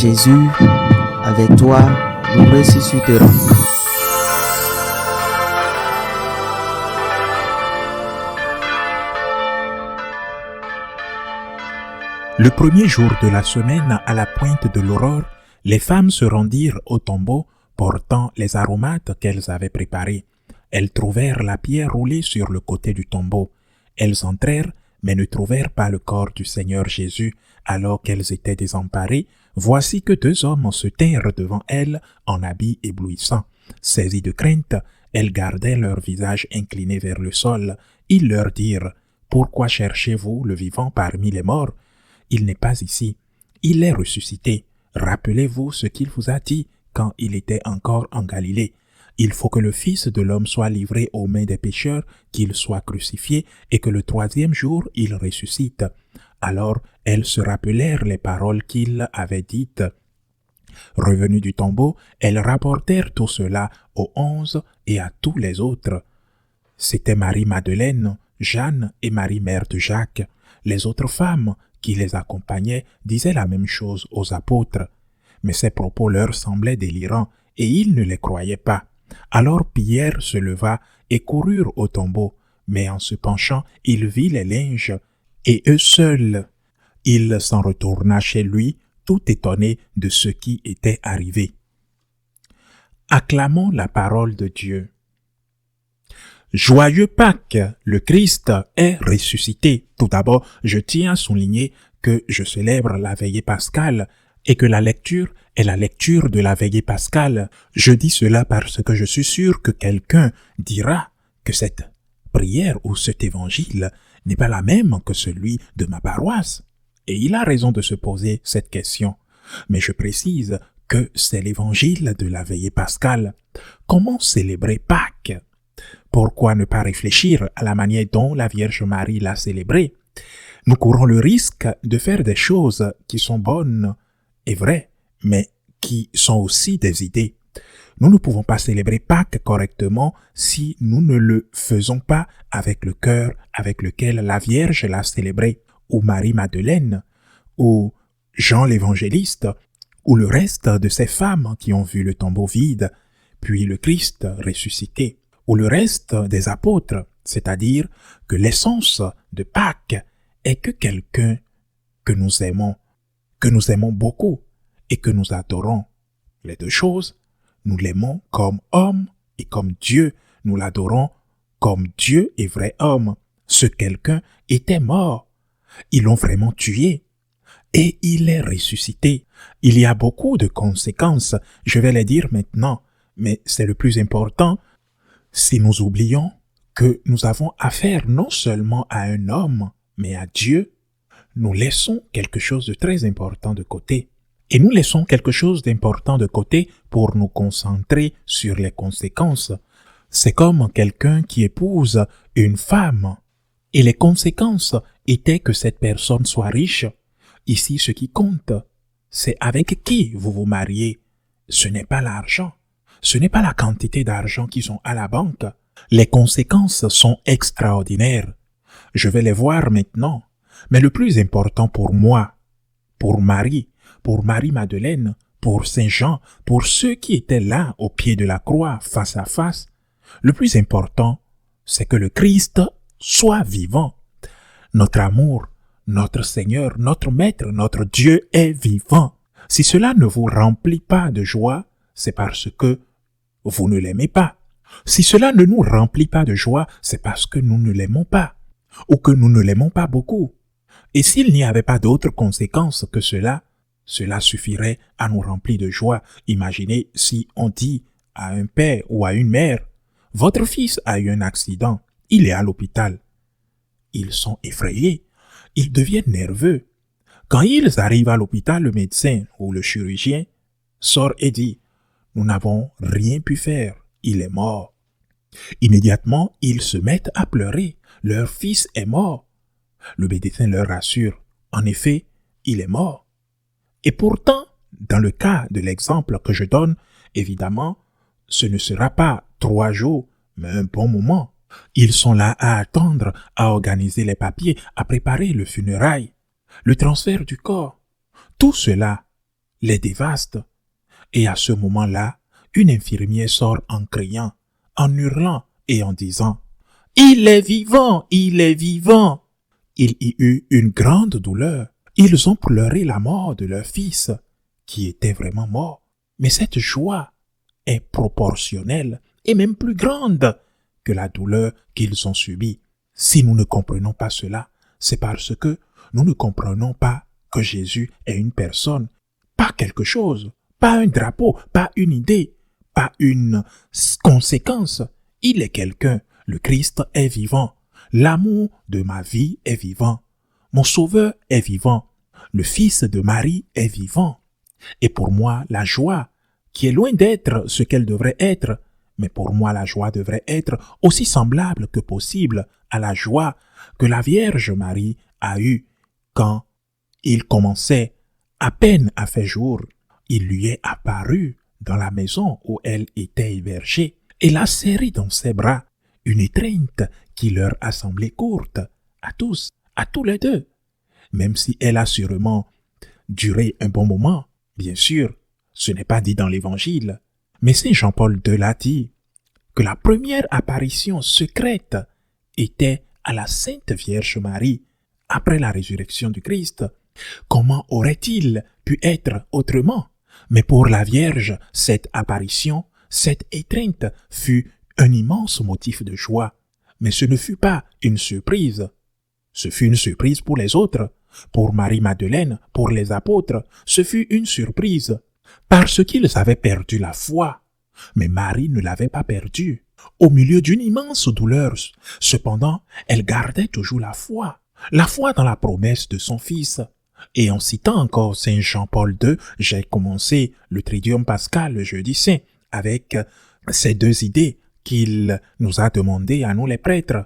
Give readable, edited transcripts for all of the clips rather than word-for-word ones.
Jésus, avec toi, nous ressusciterons. Le premier jour de la semaine, à la pointe de l'aurore, les femmes se rendirent au tombeau portant les aromates qu'elles avaient préparés. Elles trouvèrent la pierre roulée sur le côté du tombeau. Elles entrèrent, mais ne trouvèrent pas le corps du Seigneur Jésus. Alors qu'elles étaient désemparées, voici que deux hommes se tinrent devant elles en habits éblouissants. Saisies de crainte, elles gardaient leur visage incliné vers le sol. Ils leur dirent, « Pourquoi cherchez-vous le vivant parmi les morts? Il n'est pas ici. Il est ressuscité. Rappelez-vous ce qu'il vous a dit quand il était encore en Galilée. Il faut que le Fils de l'homme soit livré aux mains des pécheurs, qu'il soit crucifié et que le troisième jour il ressuscite. » Alors elles se rappelèrent les paroles qu'il avait dites. Revenues du tombeau, elles rapportèrent tout cela aux 11 et à tous les autres. C'étaient Marie-Madeleine, Jeanne et Marie mère de Jacques. Les autres femmes qui les accompagnaient disaient la même chose aux apôtres. Mais ces propos leur semblaient délirants et ils ne les croyaient pas. Alors Pierre se leva et courut au tombeau, mais en se penchant, il vit les linges et eux seuls. Il s'en retourna chez lui, tout étonné de ce qui était arrivé. Acclamons la parole de Dieu. Joyeux Pâques, le Christ est ressuscité. Tout d'abord, je tiens à souligner que je célèbre la veillée pascale et que la lecture est la lecture de la veillée pascale. Je dis cela parce que je suis sûr que quelqu'un dira que cette prière ou cet évangile n'est pas la même que celui de ma paroisse. Et il a raison de se poser cette question. Mais je précise que c'est l'évangile de la veillée pascale. Comment célébrer Pâques? Pourquoi ne pas réfléchir à la manière dont la Vierge Marie l'a célébré? Nous courons le risque de faire des choses qui sont bonnes et vraies, mais qui sont aussi des idées. Nous ne pouvons pas célébrer Pâques correctement si nous ne le faisons pas avec le cœur avec lequel la Vierge l'a célébré, ou Marie-Madeleine, ou Jean l'Évangéliste, ou le reste de ces femmes qui ont vu le tombeau vide, puis le Christ ressuscité, ou le reste des apôtres, c'est-à-dire que l'essence de Pâques est que quelqu'un que nous aimons beaucoup et que nous adorons. Les deux choses, nous l'aimons comme homme et comme Dieu, nous l'adorons comme Dieu et vrai homme. Ce quelqu'un était mort, ils l'ont vraiment tué et il est ressuscité. Il y a beaucoup de conséquences, je vais les dire maintenant, mais c'est le plus important. Si nous oublions que nous avons affaire non seulement à un homme, mais à Dieu, nous laissons quelque chose de très important de côté. Et nous laissons quelque chose d'important de côté pour nous concentrer sur les conséquences. C'est comme quelqu'un qui épouse une femme. Et les conséquences étaient que cette personne soit riche. Ici, ce qui compte, c'est avec qui vous vous mariez. Ce n'est pas l'argent. Ce n'est pas la quantité d'argent qui sont à la banque. Les conséquences sont extraordinaires. Je vais les voir maintenant. Mais le plus important pour moi, pour Marie, pour Marie-Madeleine, pour Saint-Jean, pour ceux qui étaient là au pied de la croix, face à face, le plus important, c'est que le Christ soit vivant. Notre amour, notre Seigneur, notre Maître, notre Dieu est vivant. Si cela ne vous remplit pas de joie, c'est parce que vous ne l'aimez pas. Si cela ne nous remplit pas de joie, c'est parce que nous ne l'aimons pas, ou que nous ne l'aimons pas beaucoup. Et s'il n'y avait pas d'autres conséquences que cela suffirait à nous remplir de joie. Imaginez si on dit à un père ou à une mère, « Votre fils a eu un accident, il est à l'hôpital. » Ils sont effrayés, ils deviennent nerveux. Quand ils arrivent à l'hôpital, le médecin ou le chirurgien sort et dit, « Nous n'avons rien pu faire, il est mort. » Immédiatement, ils se mettent à pleurer. Leur fils est mort. Le médecin leur rassure. En effet, il est mort. Et pourtant, dans le cas de l'exemple que je donne, évidemment, ce ne sera pas 3 jours, mais un bon moment. Ils sont là à attendre, à organiser les papiers, à préparer le funérail, le transfert du corps. Tout cela, les dévaste. Et à ce moment-là, une infirmière sort en criant, en hurlant et en disant « Il est vivant, il est vivant !» Il y eut une grande douleur. Ils ont pleuré la mort de leur fils, qui était vraiment mort. Mais cette joie est proportionnelle et même plus grande que la douleur qu'ils ont subie. Si nous ne comprenons pas cela, c'est parce que nous ne comprenons pas que Jésus est une personne, pas quelque chose, pas un drapeau, pas une idée, pas une conséquence. Il est quelqu'un. Le Christ est vivant. L'amour de ma vie est vivant. Mon Sauveur est vivant. Le Fils de Marie est vivant. Et pour moi, la joie, qui est loin d'être ce qu'elle devrait être, mais pour moi, la joie devrait être aussi semblable que possible à la joie que la Vierge Marie a eue quand il commençait à peine à faire jour. Il lui est apparu dans la maison où elle était hébergée et l'a serré dans ses bras, une étreinte qui leur a semblé courte, à tous les deux. Même si elle a sûrement duré un bon moment, bien sûr, ce n'est pas dit dans l'Évangile, mais Saint Jean-Paul II l'a dit, que la première apparition secrète était à la Sainte Vierge Marie, après la résurrection du Christ. Comment aurait-il pu être autrement? Mais pour la Vierge, cette apparition, cette étreinte fut un immense motif de joie. Mais ce ne fut pas une surprise. Ce fut une surprise pour les autres. Pour Marie-Madeleine, pour les apôtres, ce fut une surprise. Parce qu'ils avaient perdu la foi. Mais Marie ne l'avait pas perdue. Au milieu d'une immense douleur, cependant, elle gardait toujours la foi dans la promesse de son Fils. Et en citant encore Saint Jean-Paul II, j'ai commencé le Triduum pascal le jeudi saint avec ces deux idées qu'il nous a demandé à nous les prêtres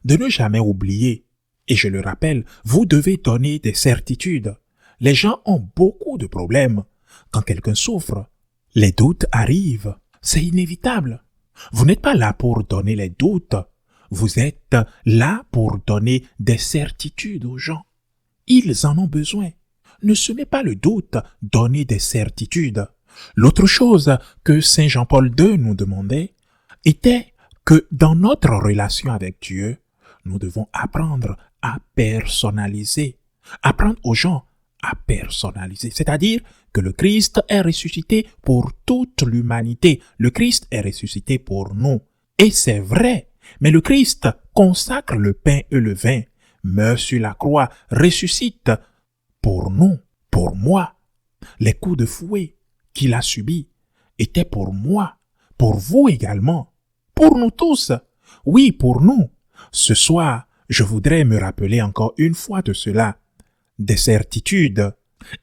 de ne jamais oublier. Et je le rappelle, vous devez donner des certitudes. Les gens ont beaucoup de problèmes. Quand quelqu'un souffre, les doutes arrivent. C'est inévitable. Vous n'êtes pas là pour donner les doutes. Vous êtes là pour donner des certitudes aux gens. Ils en ont besoin. Ne semez pas le doute, donnez des certitudes. L'autre chose que Saint Jean-Paul II nous demandait était que dans notre relation avec Dieu, nous devons apprendre à personnaliser, apprendre aux gens à personnaliser, c'est-à-dire que le Christ est ressuscité pour toute l'humanité. Le Christ est ressuscité pour nous. Et c'est vrai, mais le Christ consacre le pain et le vin, meurt sur la croix, ressuscite pour nous, pour moi. Les coups de fouet qu'il a subis étaient pour moi, pour vous également, pour nous tous. Oui, pour nous. Ce soir, je voudrais me rappeler encore une fois de cela. Des certitudes.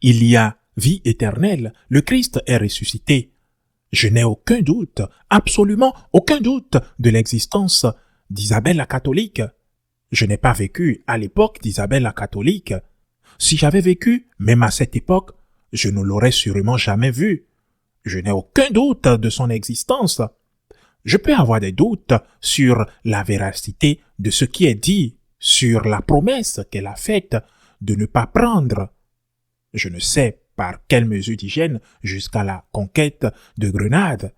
Il y a vie éternelle. Le Christ est ressuscité. Je n'ai aucun doute, absolument aucun doute de l'existence d'Isabelle la catholique. Je n'ai pas vécu à l'époque d'Isabelle la catholique. Si j'avais vécu, même à cette époque, je ne l'aurais sûrement jamais vue. Je n'ai aucun doute de son existence. Je peux avoir des doutes sur la véracité de ce qui est dit, sur la promesse qu'elle a faite de ne pas prendre. Je ne sais par quelle mesure d'hygiène jusqu'à la conquête de Grenade.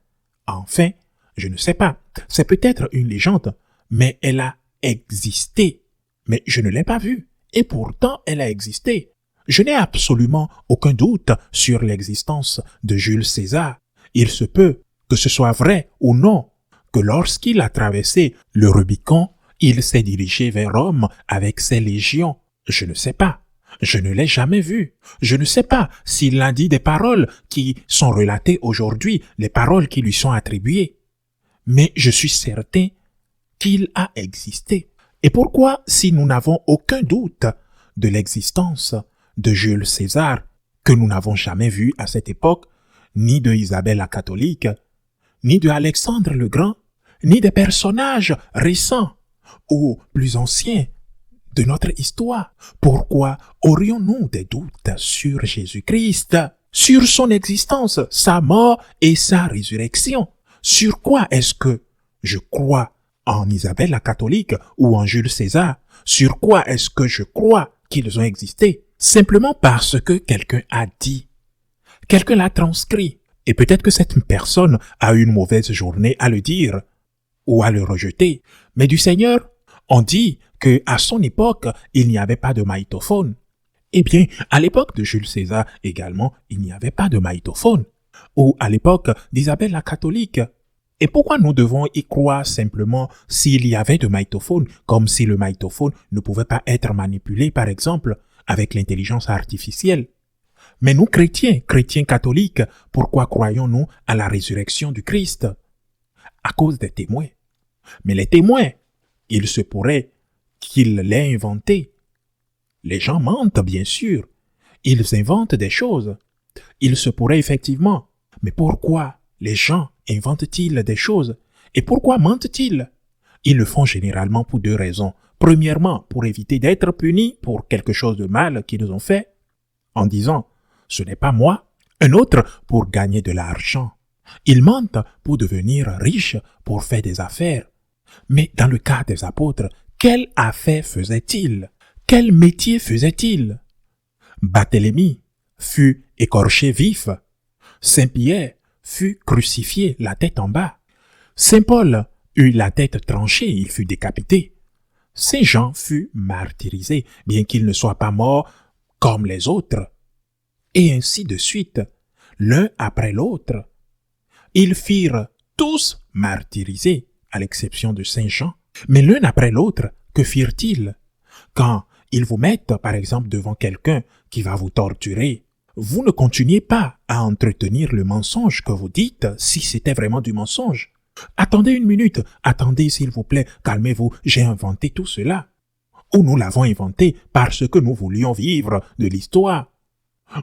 Enfin, je ne sais pas. C'est peut-être une légende, mais elle a existé. Mais je ne l'ai pas vue. Et pourtant, elle a existé. Je n'ai absolument aucun doute sur l'existence de Jules César. Il se peut que ce soit vrai ou non, que lorsqu'il a traversé le Rubicon, il s'est dirigé vers Rome avec ses légions. Je ne sais pas. Je ne l'ai jamais vu. Je ne sais pas s'il a dit des paroles qui sont relatées aujourd'hui, les paroles qui lui sont attribuées. Mais je suis certain qu'il a existé. Et pourquoi, si nous n'avons aucun doute de l'existence de Jules César, que nous n'avons jamais vu à cette époque, ni de Isabelle la catholique, ni de Alexandre le Grand, ni des personnages récents ou plus anciens de notre histoire, pourquoi aurions-nous des doutes sur Jésus-Christ, sur son existence, sa mort et sa résurrection? Sur quoi est-ce que je crois en Isabelle la catholique ou en Jules César? Sur quoi est-ce que je crois qu'ils ont existé? Simplement parce que quelqu'un a dit, Quelqu'un l'a transcrit. Et peut-être que cette personne a eu une mauvaise journée à le dire ou à le rejeter. Mais du Seigneur, on dit que à son époque, il n'y avait pas de magnétophone. Eh bien, à l'époque de Jules César également, il n'y avait pas de magnétophone. Ou à l'époque d'Isabelle la catholique. Et pourquoi nous devons y croire simplement s'il y avait de magnétophone, comme si le magnétophone ne pouvait pas être manipulé, par exemple, avec l'intelligence artificielle? Mais nous, chrétiens catholiques, pourquoi croyons-nous à la résurrection du Christ? À cause des témoins. Mais les témoins, il se pourrait qu'ils l'aient inventé. Les gens mentent, bien sûr. Ils inventent des choses. Il se pourrait effectivement. Mais pourquoi les gens inventent-ils des choses? Et pourquoi mentent-ils? Ils le font généralement pour deux raisons. Premièrement, pour éviter d'être punis pour quelque chose de mal qu'ils ont fait, en disant « ce n'est pas moi ». Un autre, pour gagner de l'argent. Ils mentent pour devenir riches, pour faire des affaires. Mais dans le cas des apôtres, quelle affaire faisaient-ils? Quel métier faisaient-ils? Barthélemy fut écorché vif. Saint-Pierre fut crucifié la tête en bas. Saint Paul eut la tête tranchée, il fut décapité. Saint Jean fut martyrisé, bien qu'il ne soit pas mort comme les autres. Et ainsi de suite, l'un après l'autre. Ils firent tous martyrisés, à l'exception de Saint Jean. Mais l'un après l'autre, que firent-ils? Quand ils vous mettent, par exemple, devant quelqu'un qui va vous torturer, vous ne continuez pas à entretenir le mensonge que vous dites si c'était vraiment du mensonge. Attendez une minute, attendez s'il vous plaît, calmez-vous, j'ai inventé tout cela. Ou nous l'avons inventé parce que nous voulions vivre de l'histoire.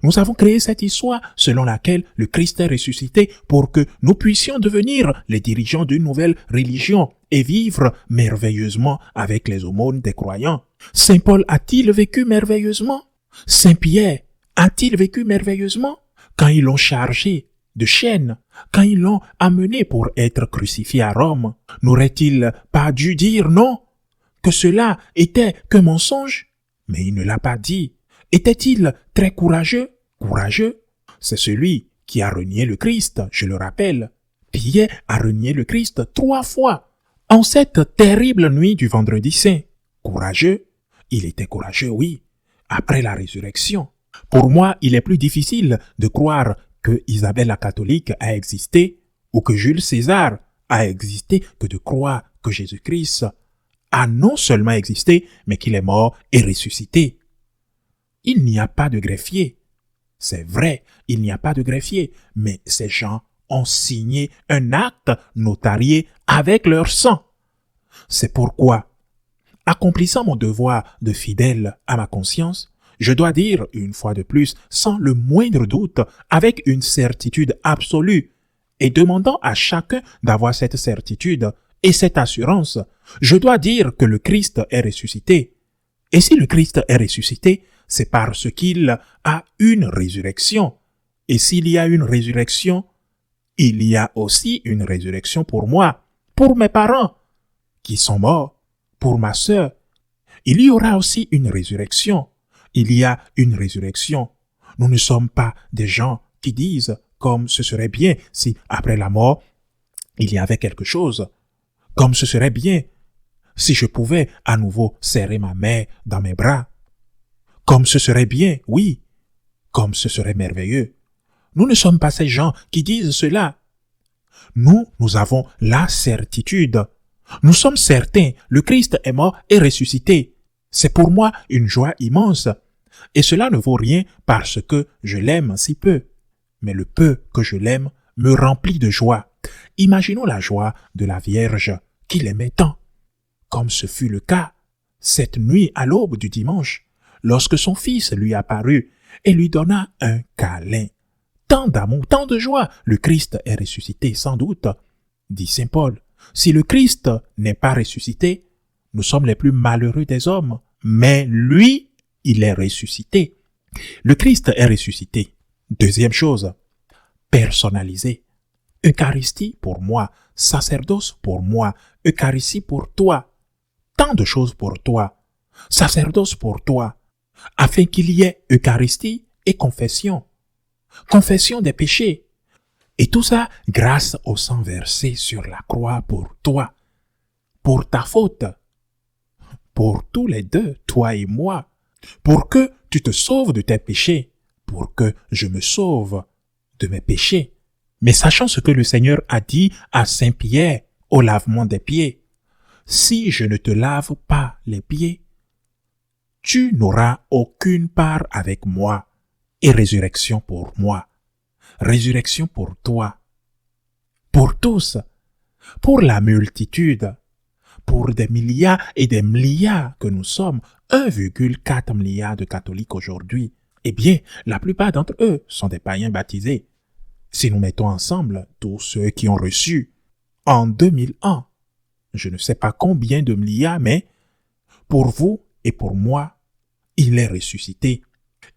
Nous avons créé cette histoire selon laquelle le Christ est ressuscité pour que nous puissions devenir les dirigeants d'une nouvelle religion et vivre merveilleusement avec les aumônes des croyants. Saint Paul a-t-il vécu merveilleusement? Saint Pierre a-t-il vécu merveilleusement? Quand ils l'ont chargé de chaînes, quand ils l'ont amené pour être crucifié à Rome, n'aurait-il pas dû dire non? Que cela était qu'un mensonge? Mais il ne l'a pas dit. Était-il très courageux? Courageux, c'est celui qui a renié le Christ, je le rappelle. Pierre a renié le Christ 3 fois en cette terrible nuit du vendredi saint. Courageux, il était courageux, oui, après la résurrection. Pour moi, il est plus difficile de croire que Isabelle la catholique a existé ou que Jules César a existé que de croire que Jésus-Christ a non seulement existé, mais qu'il est mort et ressuscité. Il n'y a pas de greffier. C'est vrai, il n'y a pas de greffier, mais ces gens ont signé un acte notarié avec leur sang. C'est pourquoi, accomplissant mon devoir de fidèle à ma conscience, je dois dire, une fois de plus, sans le moindre doute, avec une certitude absolue, et demandant à chacun d'avoir cette certitude et cette assurance, je dois dire que le Christ est ressuscité. Et si le Christ est ressuscité, c'est parce qu'il a une résurrection. Et s'il y a une résurrection, il y a aussi une résurrection pour moi, pour mes parents qui sont morts, pour ma sœur. Il y aura aussi une résurrection. Il y a une résurrection. Nous ne sommes pas des gens qui disent comme ce serait bien si après la mort, il y avait quelque chose. Comme ce serait bien si je pouvais à nouveau serrer ma mère dans mes bras. Comme ce serait bien, oui, comme ce serait merveilleux. Nous ne sommes pas ces gens qui disent cela. Nous avons la certitude. Nous sommes certains, le Christ est mort et ressuscité. C'est pour moi une joie immense. Et cela ne vaut rien parce que je l'aime si peu. Mais le peu que je l'aime me remplit de joie. Imaginons la joie de la Vierge qui l'aimait tant. Comme ce fut le cas cette nuit à l'aube du dimanche, lorsque son fils lui apparut et lui donna un câlin. Tant d'amour, tant de joie, le Christ est ressuscité sans doute, dit saint Paul. Si le Christ n'est pas ressuscité, nous sommes les plus malheureux des hommes, mais lui, il est ressuscité. Le Christ est ressuscité. Deuxième chose, personnalisé. Eucharistie pour moi, sacerdoce pour moi, Eucharistie pour toi. Tant de choses pour toi, sacerdoce pour toi, afin qu'il y ait Eucharistie et confession. confession des péchés. Et tout ça grâce au sang versé sur la croix pour toi, pour ta faute, pour tous les deux, toi et moi, pour que tu te sauves de tes péchés, pour que je me sauve de mes péchés. Mais sachant ce que le Seigneur a dit à Saint Pierre au lavement des pieds, si je ne te lave pas les pieds, tu n'auras aucune part avec moi et résurrection pour moi, résurrection pour toi, pour tous, pour la multitude, pour des milliards et des milliards que nous sommes, 1,4 milliard de catholiques aujourd'hui. Eh bien, la plupart d'entre eux sont des païens baptisés. Si nous mettons ensemble tous ceux qui ont reçu en 2001, je ne sais pas combien de milliards, mais pour vous et pour moi, il est ressuscité.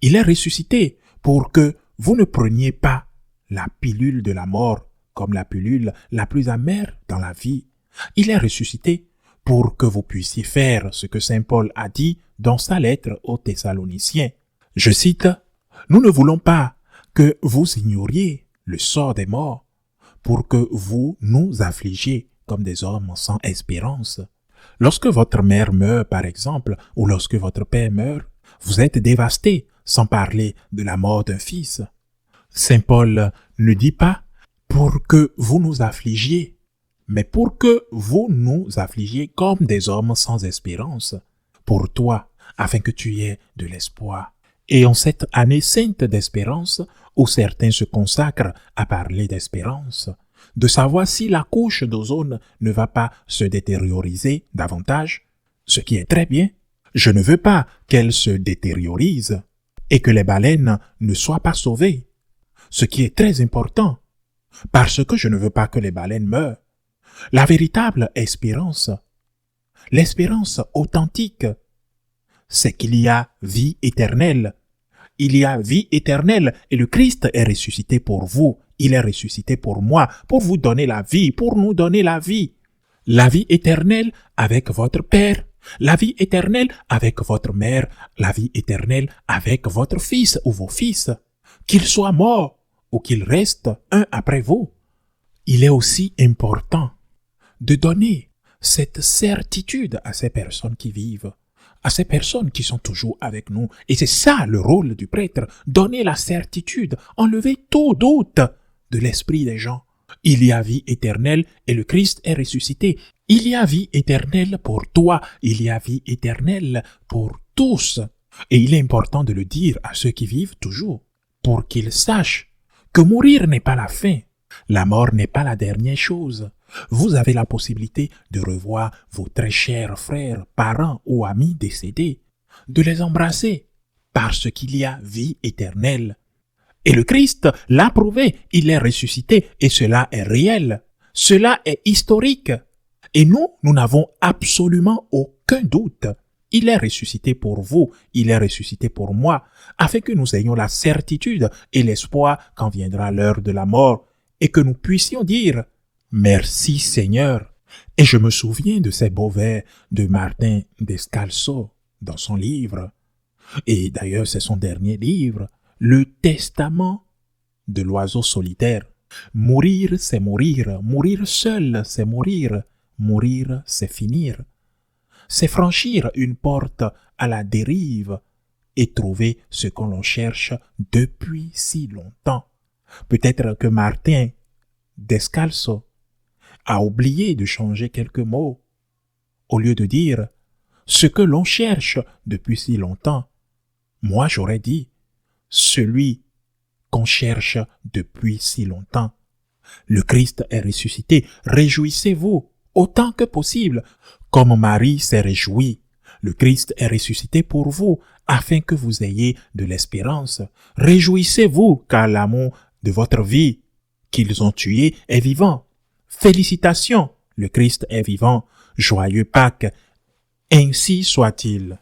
Il est ressuscité pour que vous ne preniez pas la pilule de la mort comme la pilule la plus amère dans la vie. Il est ressuscité pour que vous puissiez faire ce que Saint Paul a dit dans sa lettre aux Thessaloniciens. Je cite, « Nous ne voulons pas que vous ignoriez le sort des morts pour que vous nous affligiez comme des hommes sans espérance. Lorsque votre mère meurt, par exemple, ou lorsque votre père meurt, vous êtes dévastés, sans parler de la mort d'un fils. Saint Paul ne dit pas pour que vous nous affligiez, mais pour que vous nous affligiez comme des hommes sans espérance, pour toi, afin que tu aies de l'espoir. Et en cette année sainte d'espérance, où certains se consacrent à parler d'espérance, de savoir si la couche d'ozone ne va pas se détérioriser davantage, ce qui est très bien. Je ne veux pas qu'elle se détériorise et que les baleines ne soient pas sauvées, ce qui est très important, parce que je ne veux pas que les baleines meurent. La véritable espérance, l'espérance authentique, c'est qu'il y a vie éternelle. Il y a vie éternelle et le Christ est ressuscité pour vous. Il est ressuscité pour moi, pour vous donner la vie, pour nous donner la vie. La vie éternelle avec votre Père, la vie éternelle avec votre mère, la vie éternelle avec votre fils ou vos fils, qu'ils soient morts ou qu'ils restent un après vous. Il est aussi important de donner cette certitude à ces personnes qui vivent, à ces personnes qui sont toujours avec nous. Et c'est ça le rôle du prêtre, donner la certitude, enlever tout doute de l'esprit des gens. Il y a vie éternelle et le Christ est ressuscité. Il y a vie éternelle pour toi, il y a vie éternelle pour tous. Et il est important de le dire à ceux qui vivent toujours, pour qu'ils sachent que mourir n'est pas la fin. La mort n'est pas la dernière chose. Vous avez la possibilité de revoir vos très chers frères, parents ou amis décédés, de les embrasser, parce qu'il y a vie éternelle. Et le Christ l'a prouvé, il est ressuscité et cela est réel, cela est historique. Et nous n'avons absolument aucun doute. Il est ressuscité pour vous, il est ressuscité pour moi, afin que nous ayons la certitude et l'espoir quand viendra l'heure de la mort et que nous puissions dire « Merci Seigneur ». Et je me souviens de ces beaux vers de Martin Descalzo dans son livre, et d'ailleurs c'est son dernier livre, Le Testament de l'oiseau solitaire. Mourir, c'est mourir. Mourir seul, c'est mourir. Mourir, c'est finir. C'est franchir une porte à la dérive et trouver ce que l'on cherche depuis si longtemps. Peut-être que Martin Descalzo a oublié de changer quelques mots. Au lieu de dire ce que l'on cherche depuis si longtemps, moi j'aurais dit celui qu'on cherche depuis si longtemps. Le Christ est ressuscité. Réjouissez-vous autant que possible, comme Marie s'est réjouie. Le Christ est ressuscité pour vous, afin que vous ayez de l'espérance. Réjouissez-vous, car l'amour de votre vie qu'ils ont tué est vivant. Félicitations, le Christ est vivant. Joyeux Pâques. Ainsi soit-il.